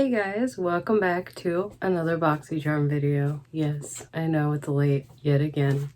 Hey guys, welcome back to another BoxyCharm video. Yes, I know it's late yet again.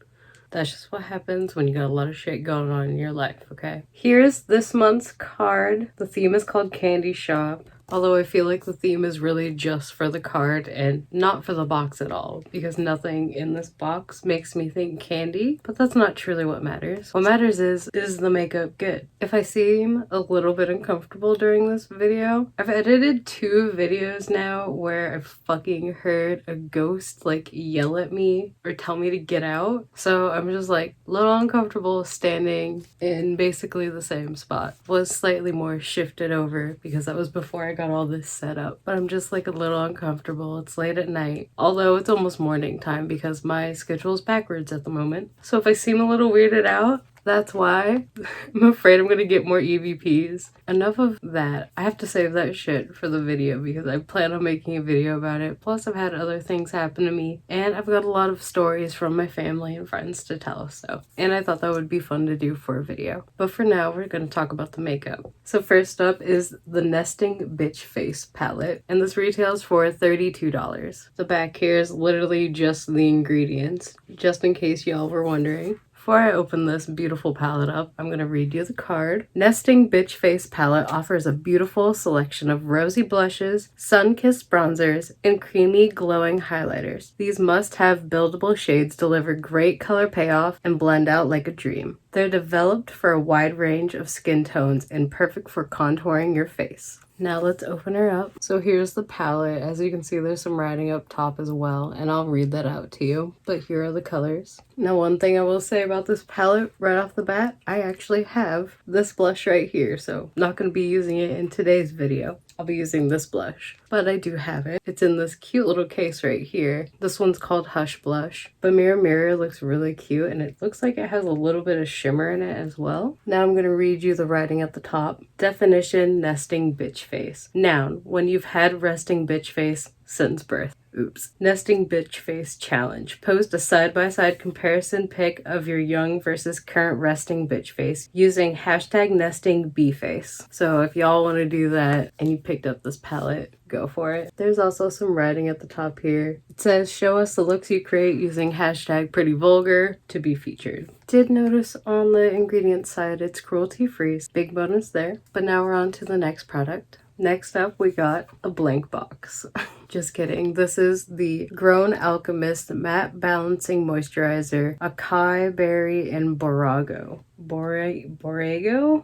That's just what happens when you got a lot of shit going on in your life, okay? Here's this month's card. The theme is called Candy Shop. Although I feel like the theme is really just for the card and not for the box at all, because nothing in this box makes me think candy, but that's not truly what matters. What matters is the makeup good? If I seem a little bit uncomfortable during this video, I've edited 2 videos now where I've fucking heard a ghost like yell at me or tell me to get out. So I'm just like a little uncomfortable standing in basically the same spot. Was slightly more shifted over because that was before I got all this set up, but I'm just like a little uncomfortable. It's late at night, although it's almost morning time because my schedule is backwards at the moment. So if I seem a little weirded out, that's why. I'm afraid I'm gonna get more EVPs. Enough of that. I have to save that shit for the video because I plan on making a video about it. Plus I've had other things happen to me and I've got a lot of stories from my family and friends to tell, and I thought that would be fun to do for a video. But for now, we're gonna talk about the makeup. So first up is the Nesting Bitch Face palette, and this retails for $32. The back here is literally just the ingredients, just in case y'all were wondering. Before I open this beautiful palette up, I'm going to read you the card. Nesting Bitch Face palette offers a beautiful selection of rosy blushes, sun-kissed bronzers, and creamy glowing highlighters. These must-have buildable shades deliver great color payoff and blend out like a dream. They're developed for a wide range of skin tones and perfect for contouring your face. Now let's open her up. So here's the palette. As you can see, there's some writing up top as well, and I'll read that out to you. But here are the colors. Now, one thing I will say about this palette right off the bat, I actually have this blush right here, so I'm not going to be using it in today's video. I'll be using this blush, but I do have it. It's in this cute little case right here. This one's called Hush Blush, but Mirror Mirror looks really cute, and it looks like it has a little bit of shimmer in it as well. Now I'm going to read you the writing at the top. Definition: Nesting Bitch Face. Noun: when you've had resting bitch face since birth. Oops. Nesting Bitch Face Challenge. Post a side-by-side comparison pic of your young versus current resting bitch face using hashtag nesting bface. So if y'all want to do that and you picked up this palette, go for it. There's also some writing at the top here. It says, show us the looks you create using hashtag pretty vulgar to be featured. Did notice on the ingredients side it's cruelty-free. Big bonus there. But now we're on to the next product. Next up, we got a blank box. Just kidding. This is the Grown Alchemist Matte Balancing Moisturizer, Acai Berry and Borago. Borago?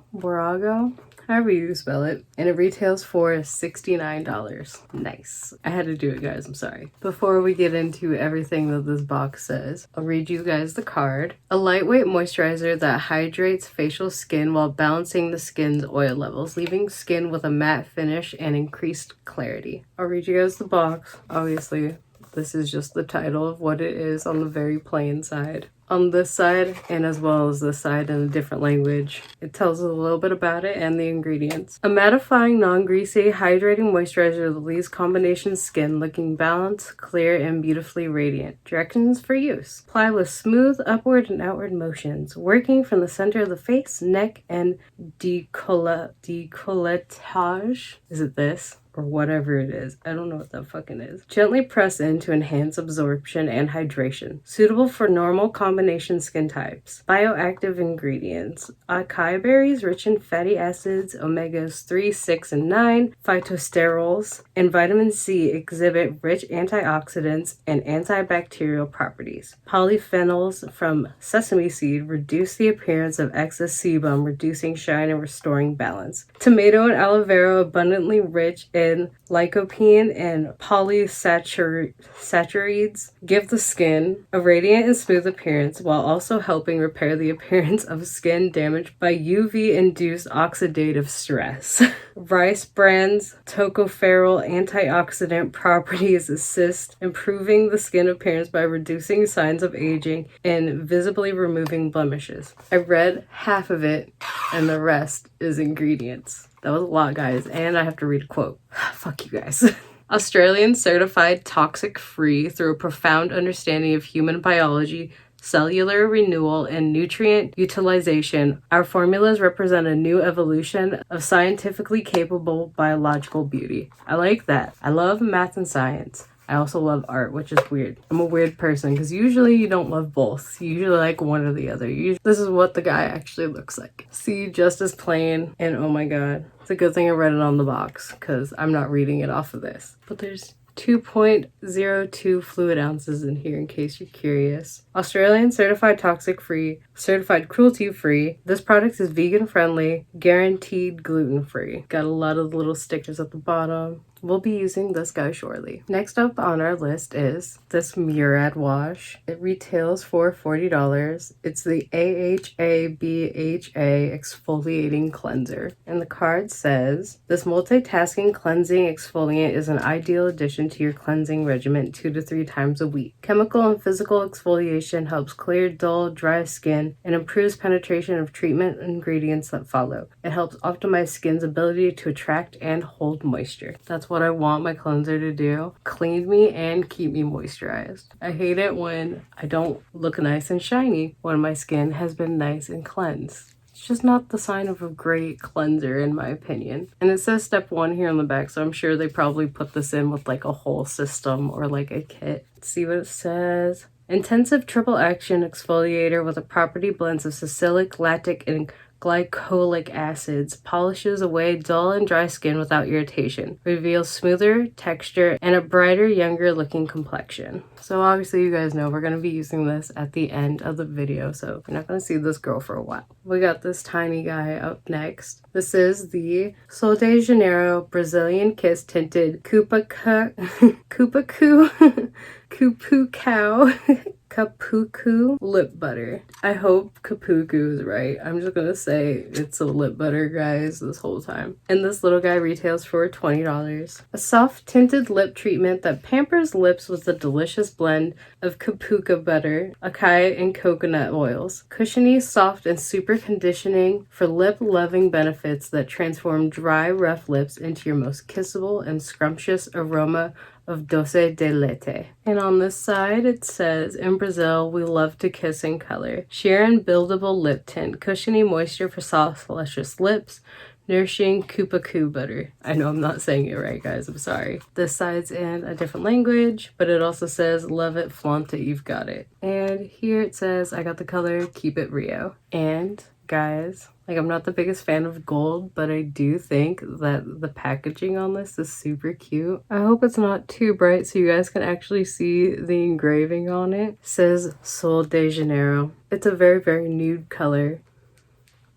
However you spell it. And it retails for $69. Nice. I had to do it, guys. I'm sorry. Before we get into everything that this box says, I'll read you guys the card. A lightweight moisturizer that hydrates facial skin while balancing the skin's oil levels, leaving skin with a matte finish and increased clarity. I'll read you guys the box. Obviously, this is just the title of what it is on the very plain side. On this side, and as well as this side in a different language, it tells us a little bit about it and the ingredients. A mattifying, non-greasy, hydrating moisturizer that leaves combination skin looking balanced, clear, and beautifully radiant. Directions for use. Apply with smooth upward and outward motions, working from the center of the face, neck, and décolletage. Is it this? Or whatever it is. I don't know what that fucking is. Gently press in to enhance absorption and hydration. Suitable for normal combination skin types. Bioactive ingredients. Acai berries rich in fatty acids, omegas 3, 6, and 9, phytosterols, and vitamin C exhibit rich antioxidants and antibacterial properties. Polyphenols from sesame seed reduce the appearance of excess sebum, reducing shine and restoring balance. Tomato and aloe vera abundantly rich in lycopene and polysaccharides give the skin a radiant and smooth appearance while also helping repair the appearance of skin damaged by UV-induced oxidative stress. Rice Bran's tocopherol antioxidant properties assist improving the skin appearance by reducing signs of aging and visibly removing blemishes. I read half of it and the rest is ingredients. That was a lot, guys, and I have to read a quote. Fuck you guys. Australian certified toxic free through a profound understanding of human biology, cellular renewal, and nutrient utilization, our formulas represent a new evolution of scientifically capable biological beauty. I like that. I love math and science. I also love art, which is weird. I'm a weird person because usually you don't love both. You usually like one or the other. This is what the guy actually looks like. See, just as plain, and oh my god. It's a good thing I read it on the box because I'm not reading it off of this. But there's 2.02 fluid ounces in here in case you're curious. Australian certified toxic free, certified cruelty free. This product is vegan friendly, guaranteed gluten free. Got a lot of little stickers at the bottom. We'll be using this guy shortly. Next up on our list is this Murad wash. It retails for $40. It's the AHA BHA exfoliating cleanser. And the card says, this multitasking cleansing exfoliant is an ideal addition to your cleansing regimen 2 to 3 times a week. Chemical and physical exfoliation helps clear dull, dry skin and improves penetration of treatment ingredients that follow. It helps optimize skin's ability to attract and hold moisture. That's what I want my cleanser to do. Clean me and keep me moisturized. I hate it when I don't look nice and shiny when my skin has been nice and cleansed. It's just not the sign of a great cleanser in my opinion. And it says step 1 here on the back, so I'm sure they probably put this in with like a whole system or like a kit. Let's see what it says. Intensive triple action exfoliator with a property blends of salicylic, lactic, and glycolic acids, polishes away dull and dry skin without irritation, reveals smoother texture and a brighter, younger looking complexion. So obviously you guys know we're going to be using this at the end of the video, so you're not going to see this girl for a while. We got this tiny guy up next. This is the Sol de Janeiro Brazilian Kiss Tinted Kapuku lip butter. I hope Kapuku is right. I'm just gonna say it's a lip butter, guys, this whole time. And this little guy retails for $20. A soft tinted lip treatment that pampers lips with a delicious blend of Kapuka butter, acai, and coconut oils. Cushiony, soft, and super conditioning for lip-loving benefits that transform dry, rough lips into your most kissable and scrumptious aroma of doce de leite. And on this side it says, in Brazil we love to kiss in color. Sheer and buildable lip tint, cushiony moisture for soft luscious lips, nourishing Kupaku butter. I know I'm not saying it right, guys, I'm sorry. This side's in a different language, but it also says love it, flaunt it, you've got it. And here it says I got the color Keep It Rio. And guys, like, I'm not the biggest fan of gold, but I do think that the packaging on this is super cute. I hope it's not too bright so you guys can actually see the engraving on it. It says Sol de Janeiro. It's a very, very nude color.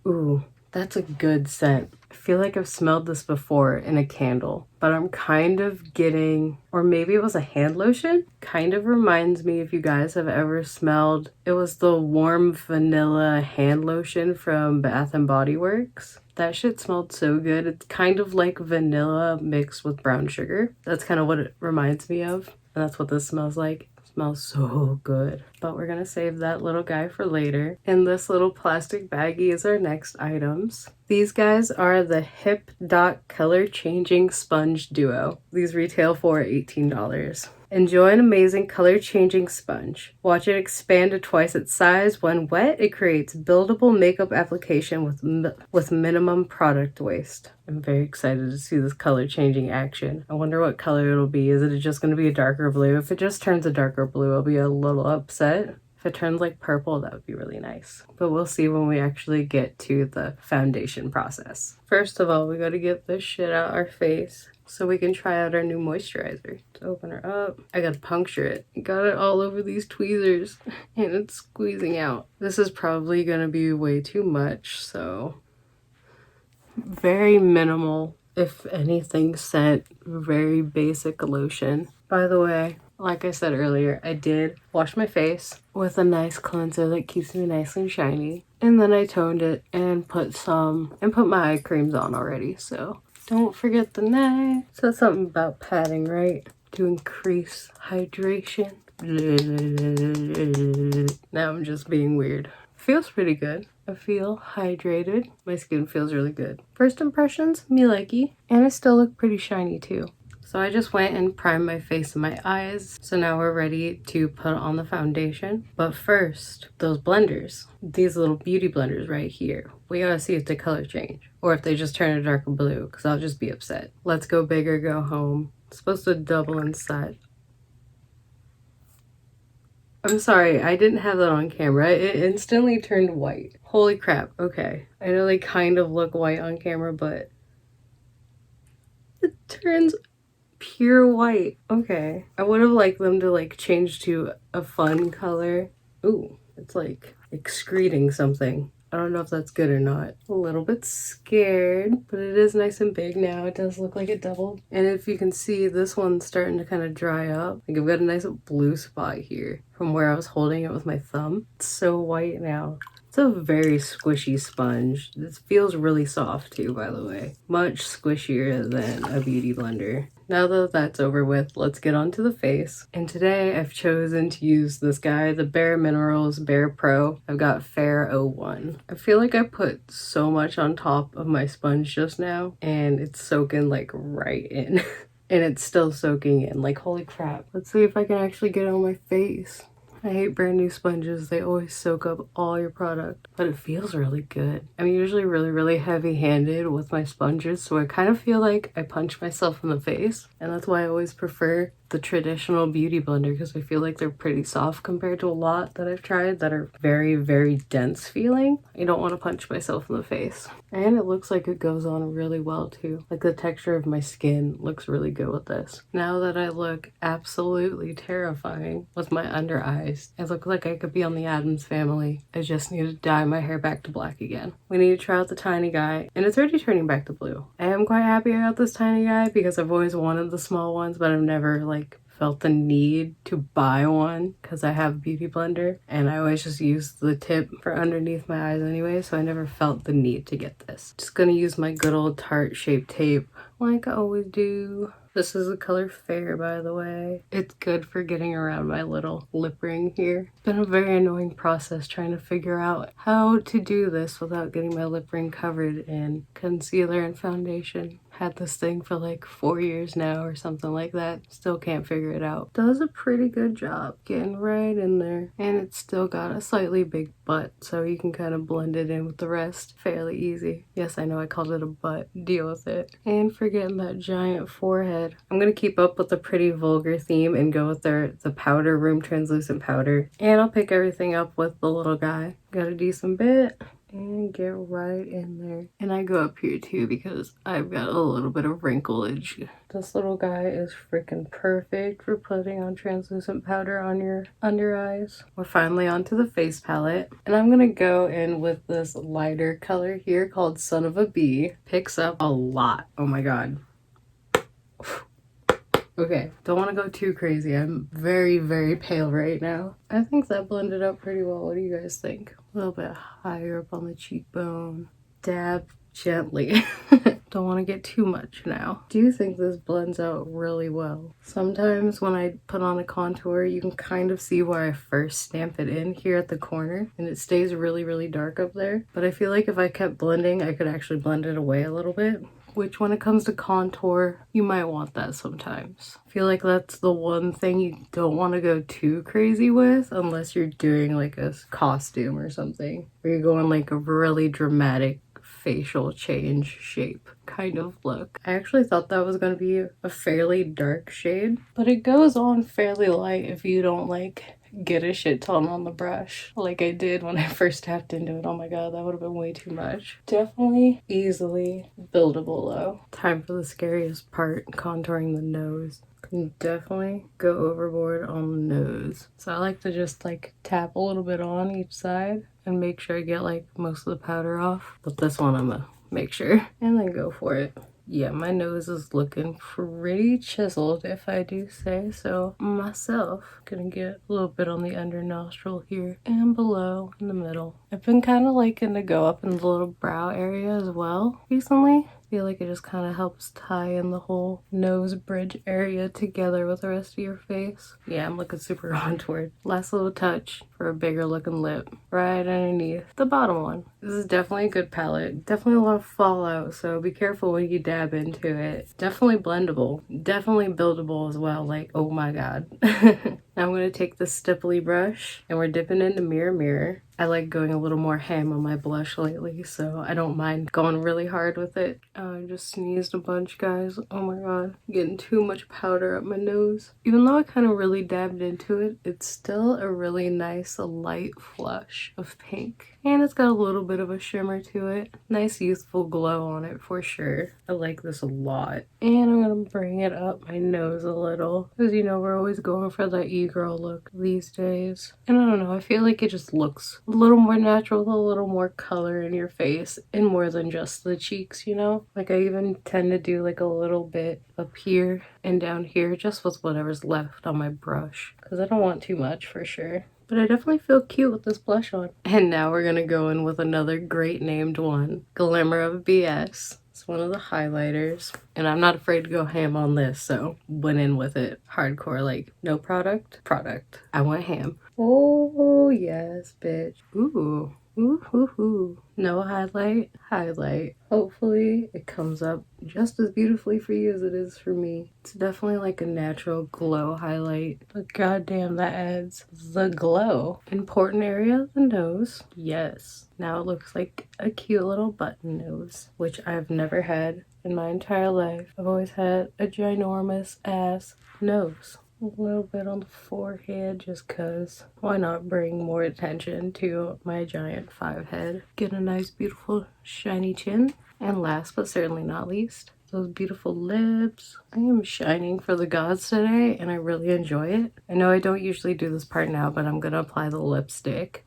Ooh, that's a good scent. I feel like I've smelled this before in a candle, but I'm kind of getting, or maybe it was a hand lotion? Kind of reminds me, if you guys have ever smelled, it was the warm vanilla hand lotion from Bath and Body Works. That shit smelled so good. It's kind of like vanilla mixed with brown sugar. That's kind of what it reminds me of. And that's what this smells like. Smells so good. But we're gonna save that little guy for later. And this little plastic baggie is our next items. These guys are the Hip Dot Color Changing Sponge Duo. These retail for $18. Enjoy an amazing color changing sponge. Watch it expand to twice its size. When wet, it creates buildable makeup application with minimum product waste. I'm very excited to see this color changing action. I wonder what color it'll be. Is it just going to be a darker blue? If it just turns a darker blue, I'll be a little upset. If it turns like purple, that would be really nice. But we'll see when we actually get to the foundation process. First of all, we got to get this shit out our face so we can try out our new moisturizer. Let's open her up. I gotta puncture it. Got it all over these tweezers and it's squeezing out. This is probably gonna be way too much, so very minimal, if anything, scent. Very basic lotion. By the way, like I said earlier, I did wash my face with a nice cleanser that keeps me nice and shiny. And then I toned it and put my eye creams on already, so don't forget the neck. So something about padding, right? To increase hydration. Now I'm just being weird. Feels pretty good. I feel hydrated. My skin feels really good. First impressions, me likey. And I still look pretty shiny too. So I just went and primed my face and my eyes. So now we're ready to put on the foundation. But first, those blenders, these little beauty blenders right here, we gotta see if they color change or if they just turn a darker blue, because I'll just be upset. Let's go big or go home. It's supposed to double inside. I'm sorry, I didn't have that on camera. It instantly turned white. Holy crap. Okay. I know they kind of look white on camera, but it turns pure white. Okay. I would have liked them to like change to a fun color. Ooh, it's like excreting something. I don't know if that's good or not. A little bit scared, but it is nice and big now. It does look like it doubled. And if you can see, this one's starting to kind of dry up. Like I've got a nice blue spot here from where I was holding it with my thumb. It's so white now. It's a very squishy sponge. This feels really soft too, by the way. Much squishier than a beauty blender. Now that that's over with, let's get onto the face. And today I've chosen to use this guy, the Bare Minerals Bare Pro. I've got Fair 01. I feel like I put so much on top of my sponge just now, and it's soaking like right in. And it's still soaking in, like holy crap. Let's see if I can actually get it on my face. I hate brand new sponges. They always soak up all your product, but it feels really good. I'm usually really heavy-handed with my sponges, so I kind of feel like I punch myself in the face, and that's why I always prefer the traditional beauty blender, because I feel like they're pretty soft compared to a lot that I've tried that are very dense feeling. I don't want to punch myself in the face. And it looks like it goes on really well too. Like the texture of my skin looks really good with this. Now that I look absolutely terrifying with my under eyes, I look like I could be on the Addams Family. I just need to dye my hair back to black again. We need to try out the tiny guy, and it's already turning back to blue. I am quite happy I got this tiny guy because I've always wanted the small ones, but I've never like felt the need to buy one because I have a beauty blender and I always just use the tip for underneath my eyes anyway, so I never felt the need to get this. Just gonna use my good old Tarte Shape Tape like I always do. This is the color Fair, by the way. It's good for getting around my little lip ring here. It's been a very annoying process trying to figure out how to do this without getting my lip ring covered in concealer and foundation. Had this thing for like 4 years now or something like that. Still can't figure it out. Does a pretty good job getting right in there. And it's still got a slightly big butt, so you can kind of blend it in with the rest fairly easy. Yes, I know I called it a butt. Deal with it. And for getting that giant forehead. I'm gonna keep up with the pretty vulgar theme and go with the powder, room translucent powder. And I'll pick everything up with the little guy. Got a decent bit. And get right in there. And I go up here too because I've got a little bit of wrinklage. This little guy is freaking perfect for putting on translucent powder on your under eyes. We're finally onto the face palette. And I'm gonna go in with this lighter color here called Son of a Bee. Picks up a lot. Oh my god. Okay, don't want to go too crazy. I'm very pale right now. I think that blended up pretty well. What do you guys think? A little bit higher up on the cheekbone. Dab gently. Don't want to get too much now. Do you think this blends out really well? Sometimes when I put on a contour, you can kind of see where I first stamp it in here at the corner, and it stays really dark up there. But I feel like if I kept blending, I could actually blend it away a little bit. Which when it comes to contour, you might want that sometimes. I feel like that's the one thing you don't want to go too crazy with unless you're doing like a costume or something. Where you're going like a really dramatic facial change shape kind of look. I actually thought that was going to be a fairly dark shade, but it goes on fairly light if you don't like get a shit ton on the brush like I did when I first tapped into it. Oh my god, that would have been way too much. Definitely easily buildable though. Time for the scariest part, contouring the nose. Can definitely go overboard on the nose. So I like to just like tap a little bit on each side and make sure I get like most of the powder off. But this one I'm gonna make sure and then go for it. Yeah, my nose is looking pretty chiseled, if I do say so myself. Gonna get a little bit on the under nostril here and below in the middle. I've been kind of liking to go up in the little brow area as well recently. I feel like it just kind of helps tie in the whole nose bridge area together with the rest of your face. Yeah, I'm looking super contoured. Last little touch for a bigger looking lip right underneath the bottom one. This is definitely a good palette. Definitely a lot of fallout, so be careful when you dab into it. Definitely blendable. Definitely buildable as well. Like, oh my god. Now I'm going to take this stipply brush and we're dipping into Mirror Mirror. I like going a little more ham on my blush lately, so I don't mind going really hard with it. I just sneezed a bunch, guys. Oh my god. I'm getting too much powder up my nose. Even though I kind of really dabbed into it, it's still a really nice light flush of pink. And it's got a little bit of a shimmer to it. Nice youthful glow on it for sure. I like this a lot. And I'm going to bring it up my nose a little. Because you know, we're always going for that e-girl look these days. And I don't know, I feel like it just looks a little more natural with a little more color in your face. And more than just the cheeks, you know? Like I even tend to do like a little bit up here and down here. Just with whatever's left on my brush. Because I don't want too much for sure. But I definitely feel cute with this blush on. And now we're gonna go in with another great named one. Glimmer of BS. It's one of the highlighters. And I'm not afraid to go ham on this, so went in with it. Hardcore, like, no product. I want ham. Oh, yes, bitch. Ooh. Ooh. No highlight. Hopefully it comes up just as beautifully for you as it is for me. It's definitely like a natural glow highlight. But goddamn, that adds the glow. Important area of the nose. Yes. Now it looks like a cute little button nose, which I've never had in my entire life. I've always had a ginormous ass nose. A little bit on the forehead just cause why not bring more attention to my giant 5 head. Get a nice beautiful shiny chin. And last but certainly not least, those beautiful lips. I am shining for the gods today and I really enjoy it. I know I don't usually do this part now, but I'm gonna apply the lipstick.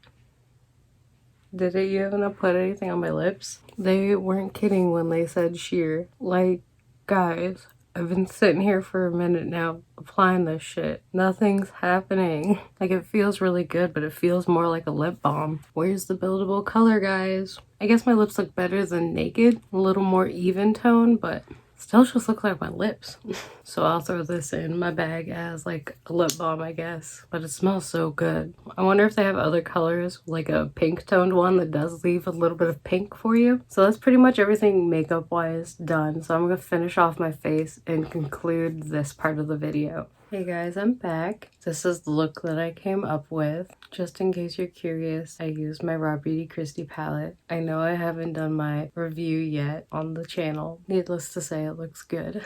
Did it even put anything on my lips? They weren't kidding when they said sheer. Like, guys, I've been sitting here for a minute now applying this shit. Nothing's happening. Like, it feels really good, but it feels more like a lip balm. Where's the buildable color, guys? I guess my lips look better than naked. A little more even tone, but still just look like my lips. So I'll throw this in my bag as like a lip balm, I guess. But it smells so good. I wonder if they have other colors, like a pink toned one that does leave a little bit of pink for you. So that's pretty much everything makeup wise done. So I'm gonna finish off my face and conclude this part of the video. Hey guys, I'm back. This is the look that I came up with. Just in case you're curious, I used my Raw Beauty Kristi palette. I know I haven't done my review yet on the channel. Needless to say, it looks good.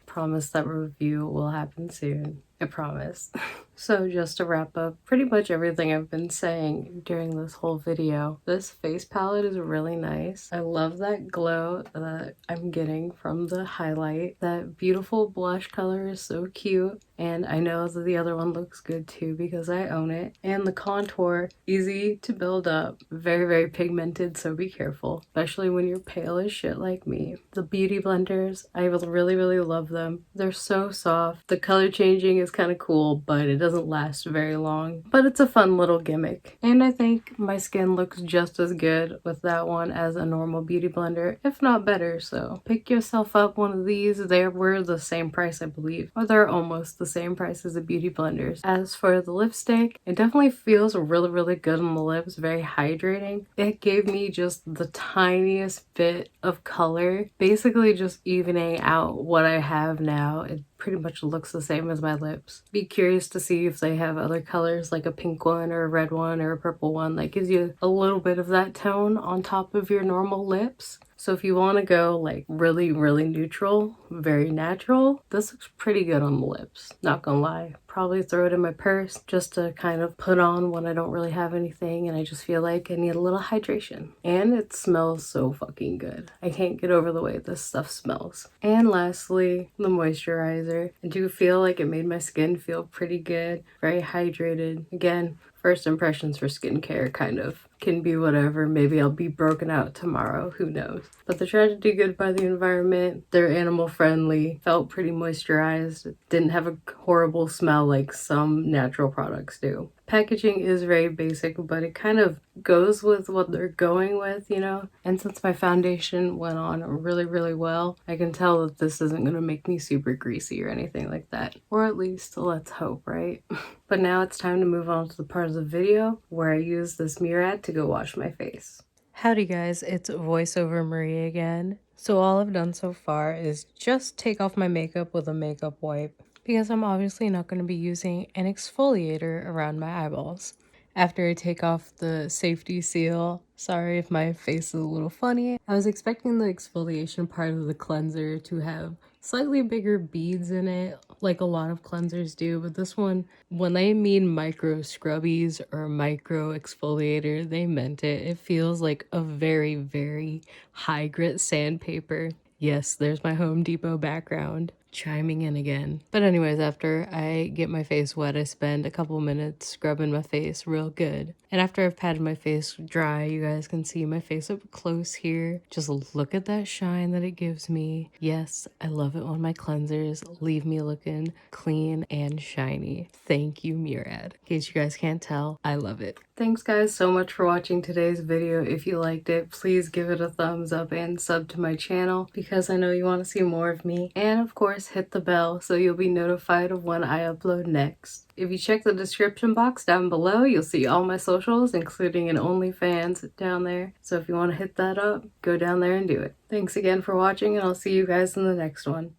Promise that review will happen soon. I promise. So just to wrap up pretty much everything I've been saying during this whole video, this face palette is really nice. I love that glow that I'm getting from the highlight. That beautiful blush color is so cute. And I know that the other one looks good too because I own it. And the contour, easy to build up. Very, very pigmented, so be careful. Especially when you're pale as shit like me. The beauty blenders, I really, really love them. They're so soft. The color changing is kind of cool, but it doesn't last very long. But it's a fun little gimmick. And I think my skin looks just as good with that one as a normal beauty blender, if not better. So pick yourself up one of these. They were the same price, I believe. Or they're almost the same price as the beauty blenders. As for the lipstick, it definitely feels really, really good on the lips. Very hydrating. It gave me just the tiniest bit of color. Basically just evening out what I have now. It pretty much looks the same as my lips. Be curious to see if they have other colors like a pink one or a red one or a purple one that gives you a little bit of that tone on top of your normal lips. So if you want to go like really, really neutral, very natural, this looks pretty good on the lips. Not gonna lie. Probably throw it in my purse just to kind of put on when I don't really have anything and I just feel like I need a little hydration. And it smells so fucking good. I can't get over the way this stuff smells. And lastly, the moisturizer. I do feel like it made my skin feel pretty good. Very hydrated. Again, first impressions for skincare kind of can be whatever. Maybe I'll be broken out tomorrow, who knows. But they're trying to do good by the environment. They're animal friendly, felt pretty moisturized, didn't have a horrible smell like some natural products do. Packaging is very basic, but it kind of goes with what they're going with, you know? And since my foundation went on really, really well, I can tell that this isn't going to make me super greasy or anything like that. Or at least, let's hope, right? But now it's time to move on to the part of the video where I use this Murad to go wash my face. Howdy guys, it's VoiceOver Marie again. So all I've done so far is just take off my makeup with a makeup wipe, because I'm obviously not going to be using an exfoliator around my eyeballs. After I take off the safety seal, sorry if my face is a little funny, I was expecting the exfoliation part of the cleanser to have slightly bigger beads in it, like a lot of cleansers do, but this one, when they mean micro scrubbies or micro exfoliator, they meant it. It feels like a very, very high grit sandpaper. Yes, there's my Home Depot background chiming in again. But anyways, after I get my face wet, I spend a couple minutes scrubbing my face real good. And after I've patted my face dry, you guys can see my face up close here. Just look at that shine that it gives me. Yes, I love it when my cleansers leave me looking clean and shiny. Thank you, Murad. In case you guys can't tell, I love it. Thanks guys so much for watching today's video. If you liked it, please give it a thumbs up and sub to my channel because I know you want to see more of me. And of course, hit the bell so you'll be notified of when I upload next. If you check the description box down below, you'll see all my socials, including an OnlyFans down there. So if you want to hit that up, go down there and do it. Thanks again for watching, and I'll see you guys in the next one.